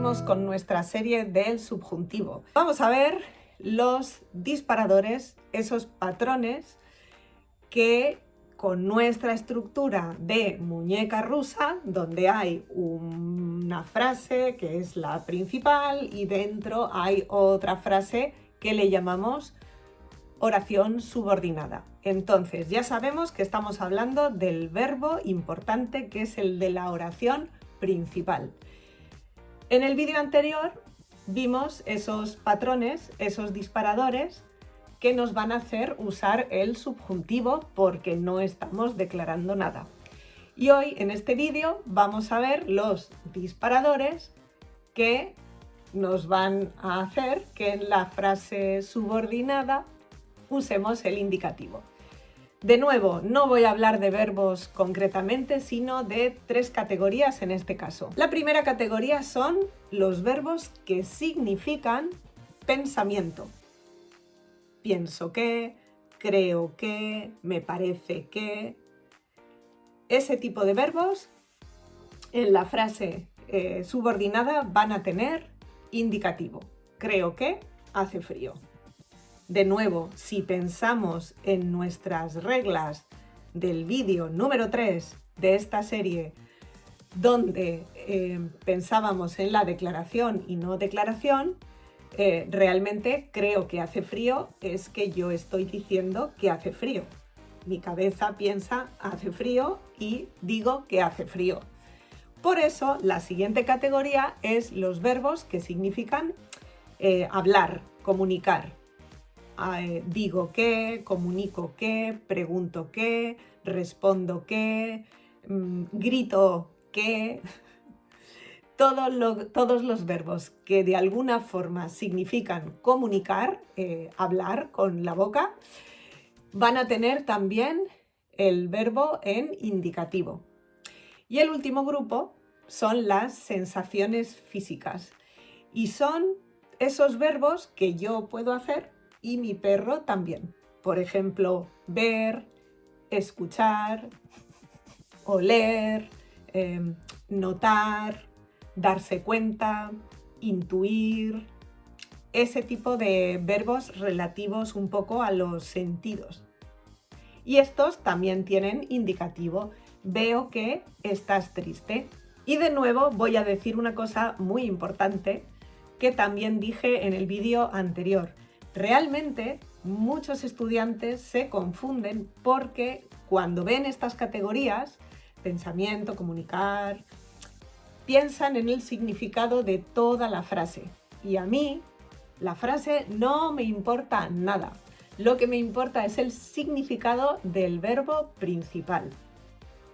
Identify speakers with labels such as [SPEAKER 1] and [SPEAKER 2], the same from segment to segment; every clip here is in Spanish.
[SPEAKER 1] seguimos con nuestra serie del subjuntivo. Vamos a ver los disparadores, esos patrones que con nuestra estructura de muñeca rusa, donde hay una frase que es la principal y dentro hay otra frase que le llamamos oración subordinada. Entonces ya sabemos que estamos hablando del verbo importante, que es el de la oración principal. En el vídeo anterior vimos esos patrones, esos disparadores que nos van a hacer usar el subjuntivo porque no estamos declarando nada. Y hoy en este vídeo vamos a ver los disparadores que nos van a hacer que en la frase subordinada usemos el indicativo. De nuevo, no voy a hablar de verbos concretamente, sino de tres categorías en este caso. La primera categoría son los verbos que significan pensamiento. Pienso que, creo que, me parece que. Ese tipo de verbos en la frase subordinada van a tener indicativo. Creo que hace frío. De nuevo, si pensamos en nuestras reglas del vídeo número 3 de esta serie, donde pensábamos en la declaración y no declaración, realmente creo que hace frío es que yo estoy diciendo que hace frío. Mi cabeza piensa hace frío y digo que hace frío. Por eso, la siguiente categoría es los verbos que significan hablar, comunicar. Digo que, comunico que, pregunto que, respondo que, grito que. Todos los verbos que de alguna forma significan comunicar, hablar con la boca, van a tener también el verbo en indicativo. Y el último grupo son las sensaciones físicas. Y son esos verbos que yo puedo hacer y mi perro también. Por ejemplo, ver, escuchar, oler, notar, darse cuenta, intuir, ese tipo de verbos relativos un poco a los sentidos. Y estos también tienen indicativo. Veo que estás triste. Y de nuevo voy a decir una cosa muy importante que también dije en el vídeo anterior. Realmente muchos estudiantes se confunden porque cuando ven estas categorías, pensamiento, comunicar, piensan en el significado de toda la frase. Y a mí la frase no me importa nada. Lo que me importa es el significado del verbo principal.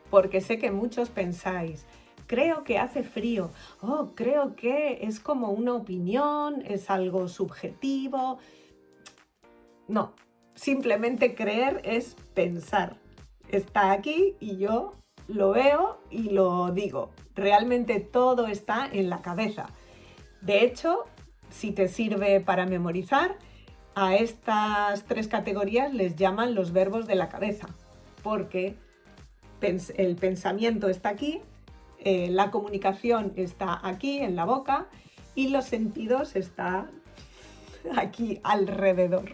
[SPEAKER 1] Porque sé que muchos pensáis, creo que hace frío, creo que es como una opinión, es algo subjetivo. No, simplemente creer es pensar. Está aquí y yo lo veo y lo digo. Realmente todo está en la cabeza. De hecho, si te sirve para memorizar, a estas tres categorías les llaman los verbos de la cabeza, porque el pensamiento está aquí, la comunicación está aquí en la boca y los sentidos están aquí alrededor.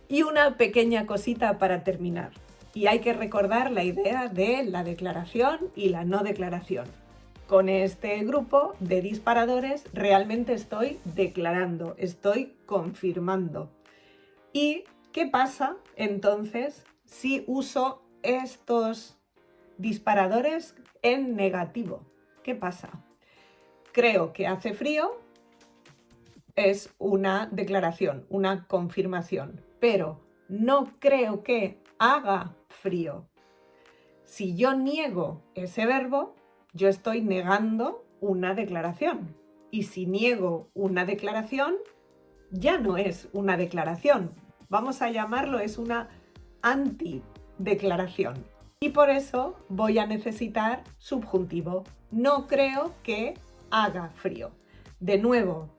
[SPEAKER 1] Y una pequeña cosita para terminar. Y hay que recordar la idea de la declaración y la no declaración. Con este grupo de disparadores realmente estoy declarando, estoy confirmando. ¿Y qué pasa entonces si uso estos disparadores en negativo? ¿Qué pasa? Creo que hace frío es una declaración, una confirmación, pero no creo que haga frío. Si yo niego ese verbo, yo estoy negando una declaración. Y si niego una declaración, ya no es una declaración. Vamos a llamarlo, es una antideclaración. Y por eso voy a necesitar subjuntivo. No creo que haga frío. De nuevo,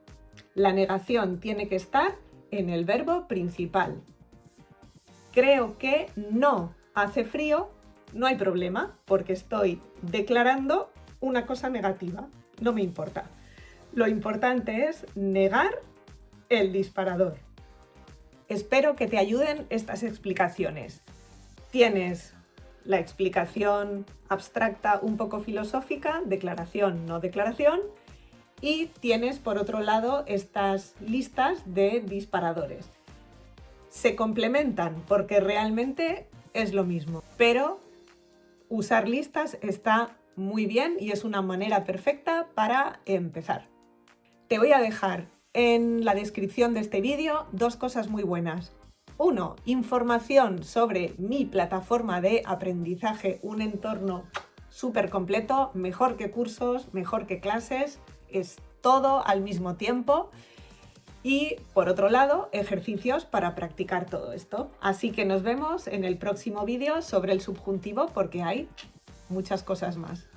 [SPEAKER 1] la negación tiene que estar en el verbo principal. Creo que no hace frío, no hay problema, porque estoy declarando una cosa negativa, no me importa. Lo importante es negar el disparador. Espero que te ayuden estas explicaciones. Tienes la explicación abstracta un poco filosófica, declaración, no declaración, y tienes por otro lado estas listas de disparadores. Se complementan porque realmente es lo mismo, pero usar listas está muy bien y es una manera perfecta para empezar. Te voy a dejar en la descripción de este vídeo dos cosas muy buenas. 1. Información sobre mi plataforma de aprendizaje, un entorno súper completo, mejor que cursos, mejor que clases, es todo al mismo tiempo. Y por otro lado, ejercicios para practicar todo esto. Así que nos vemos en el próximo vídeo sobre el subjuntivo porque hay muchas cosas más.